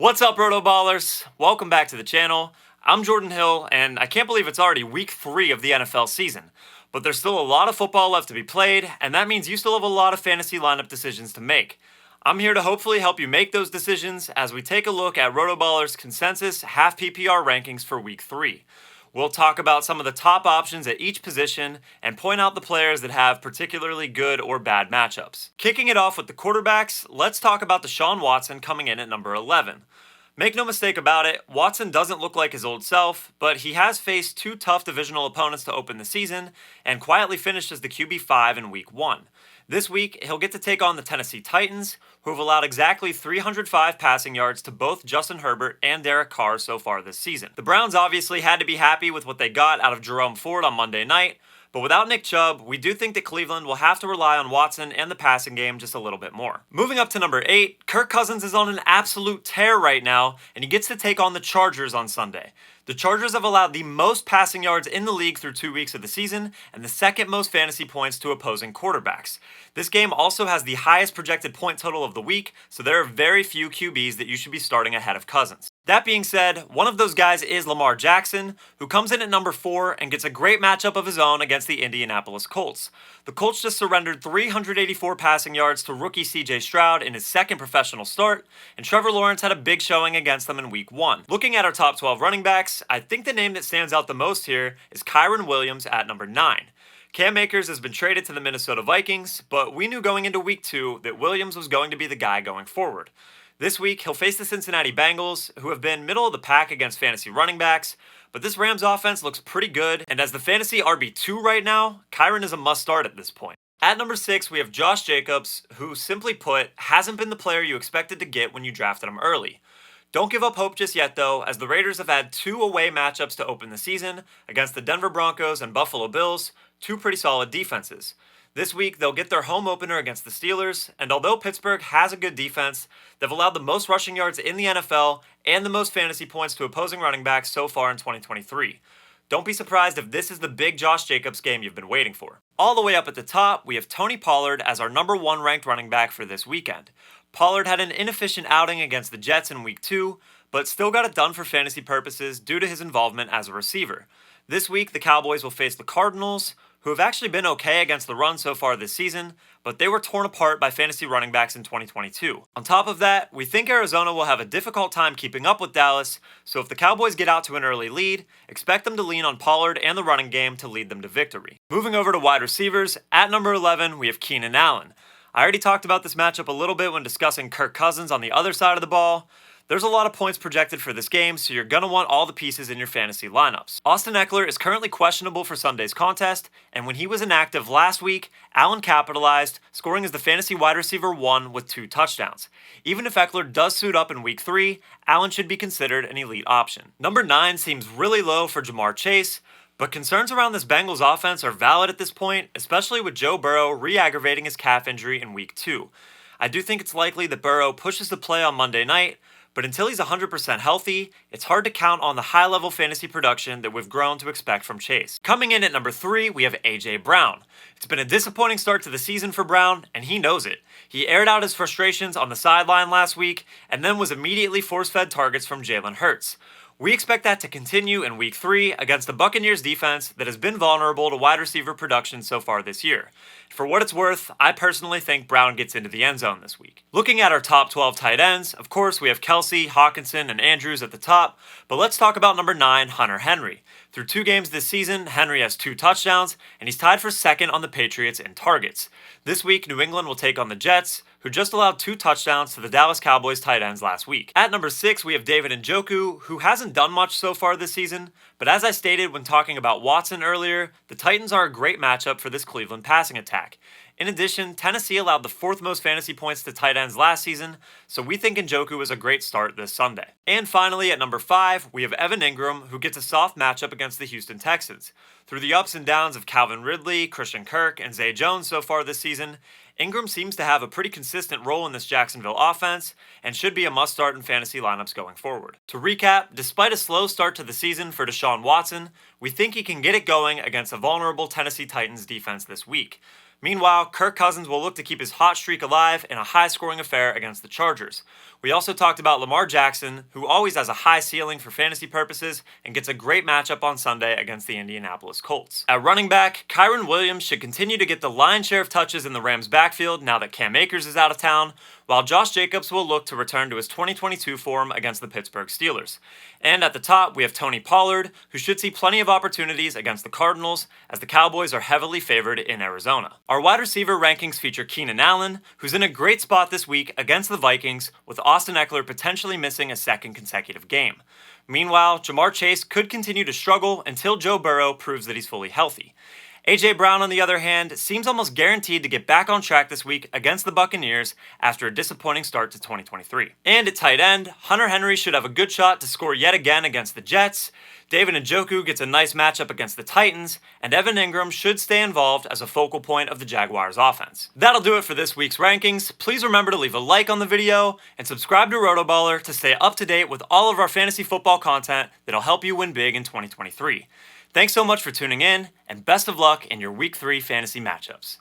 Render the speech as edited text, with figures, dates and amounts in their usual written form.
What's up, RotoBallers? Welcome back to the channel. I'm Jorden Hill, and I can't believe it's already week 3 of the NFL season. But there's still a lot of football left to be played, and that means you still have a lot of fantasy lineup decisions to make. I'm here to hopefully help you make those decisions as we take a look at RotoBaller's consensus half PPR rankings for week 3. We'll talk about some of the top options at each position and point out the players that have particularly good or bad matchups. Kicking it off with the quarterbacks, let's talk about Deshaun Watson coming in at number 11. Make no mistake about it, Watson doesn't look like his old self, but he has faced 2 tough divisional opponents to open the season and quietly finished as the QB5 in week 1. This week, he'll get to take on the Tennessee Titans, who have allowed exactly 305 passing yards to both Justin Herbert and Derek Carr so far this season. The Browns obviously had to be happy with what they got out of Jerome Ford on Monday night, but without Nick Chubb, we do think that Cleveland will have to rely on Watson and the passing game just a little bit more. Moving up to number 8, Kirk Cousins is on an absolute tear right now, and he gets to take on the Chargers on Sunday. The Chargers have allowed the most passing yards in the league through 2 weeks of the season, and the second most fantasy points to opposing quarterbacks. This game also has the highest projected point total of the week, so there are very few QBs that you should be starting ahead of Cousins. That being said, one of those guys is Lamar Jackson, who comes in at number 4 and gets a great matchup of his own against the Indianapolis Colts. The Colts just surrendered 384 passing yards to rookie CJ Stroud in his second professional start, and Trevor Lawrence had a big showing against them in week 1. Looking at our top 12 running backs, I think the name that stands out the most here is Kyron Williams at number 9. Cam Akers has been traded to the Minnesota Vikings, but we knew going into week 2 that Williams was going to be the guy going forward. This week, he'll face the Cincinnati Bengals, who have been middle of the pack against fantasy running backs, but this Rams offense looks pretty good, and as the fantasy RB2 right now, Kyron is a must-start at this point. At number 6, we have Josh Jacobs, who, simply put, hasn't been the player you expected to get when you drafted him early. Don't give up hope just yet, though, as the Raiders have had 2 away matchups to open the season against the Denver Broncos and Buffalo Bills, 2 pretty solid defenses. This week, they'll get their home opener against the Steelers, and although Pittsburgh has a good defense, they've allowed the most rushing yards in the NFL and the most fantasy points to opposing running backs so far in 2023. Don't be surprised if this is the big Josh Jacobs game you've been waiting for. All the way up at the top, we have Tony Pollard as our number 1 ranked running back for this weekend. Pollard had an inefficient outing against the Jets in week 2, but still got it done for fantasy purposes due to his involvement as a receiver. This week, the Cowboys will face the Cardinals, who have actually been okay against the run so far this season, but they were torn apart by fantasy running backs in 2022. On top of that, we think Arizona will have a difficult time keeping up with Dallas, so if the Cowboys get out to an early lead, expect them to lean on Pollard and the running game to lead them to victory. Moving over to wide receivers, at number 11, we have Keenan Allen. I already talked about this matchup a little bit when discussing Kirk Cousins on the other side of the ball. There's a lot of points projected for this game, so you're going to want all the pieces in your fantasy lineups. Austin Eckler is currently questionable for Sunday's contest, and when he was inactive last week, Allen capitalized, scoring as the fantasy wide receiver 1 with 2 touchdowns. Even if Eckler does suit up in week 3, Allen should be considered an elite option. Number 9 seems really low for Jamar Chase, but concerns around this Bengals offense are valid at this point, especially with Joe Burrow re-aggravating his calf injury in week 2. I do think it's likely that Burrow pushes the play on Monday night, but until he's 100% healthy, it's hard to count on the high-level fantasy production that we've grown to expect from Chase. Coming in at number 3, we have A.J. Brown. It's been a disappointing start to the season for Brown, and he knows it. He aired out his frustrations on the sideline last week, and then was immediately force-fed targets from Jalen Hurts. We expect that to continue in week 3 against the Buccaneers defense that has been vulnerable to wide receiver production so far this year. For what it's worth, I personally think Brown gets into the end zone this week. Looking at our top 12 tight ends, of course we have Kelsey, Hawkinson, and Andrews at the top, but let's talk about number 9, Hunter Henry. Through 2 games this season, Henry has 2 touchdowns, and he's tied for second on the Patriots in targets. This week, New England will take on the Jets, who just allowed 2 touchdowns to the Dallas Cowboys tight ends last week. At number 6, we have David Njoku, who hasn't done much so far this season, but as I stated when talking about Watson earlier, the Titans are a great matchup for this Cleveland passing attack. In addition, Tennessee allowed the 4th most fantasy points to tight ends last season, so we think Njoku is a great start this Sunday. And finally, at number 5, we have Evan Ingram, who gets a soft matchup against the Houston Texans. Through the ups and downs of Calvin Ridley, Christian Kirk, and Zay Jones so far this season, Ingram seems to have a pretty consistent role in this Jacksonville offense and should be a must-start in fantasy lineups going forward. To recap, despite a slow start to the season for Deshaun Watson, we think he can get it going against a vulnerable Tennessee Titans defense this week. Meanwhile, Kirk Cousins will look to keep his hot streak alive in a high-scoring affair against the Chargers. We also talked about Lamar Jackson, who always has a high ceiling for fantasy purposes and gets a great matchup on Sunday against the Indianapolis Colts. At running back, Kyron Williams should continue to get the lion's share of touches in the Rams' backfield now that Cam Akers is out of town, while Josh Jacobs will look to return to his 2022 form against the Pittsburgh Steelers. And at the top, we have Tony Pollard, who should see plenty of opportunities against the Cardinals, as the Cowboys are heavily favored in Arizona. Our wide receiver rankings feature Keenan Allen, who's in a great spot this week against the Vikings, with Austin Eckler potentially missing a second consecutive game. Meanwhile, Jamar Chase could continue to struggle until Joe Burrow proves that he's fully healthy. A.J. Brown, on the other hand, seems almost guaranteed to get back on track this week against the Buccaneers after a disappointing start to 2023. And at tight end, Hunter Henry should have a good shot to score yet again against the Jets. David Njoku gets a nice matchup against the Titans, and Evan Ingram should stay involved as a focal point of the Jaguars' offense. That'll do it for this week's rankings. Please remember to leave a like on the video and subscribe to RotoBaller to stay up to date with all of our fantasy football content that'll help you win big in 2023. Thanks so much for tuning in, and best of luck in your Week 3 fantasy matchups.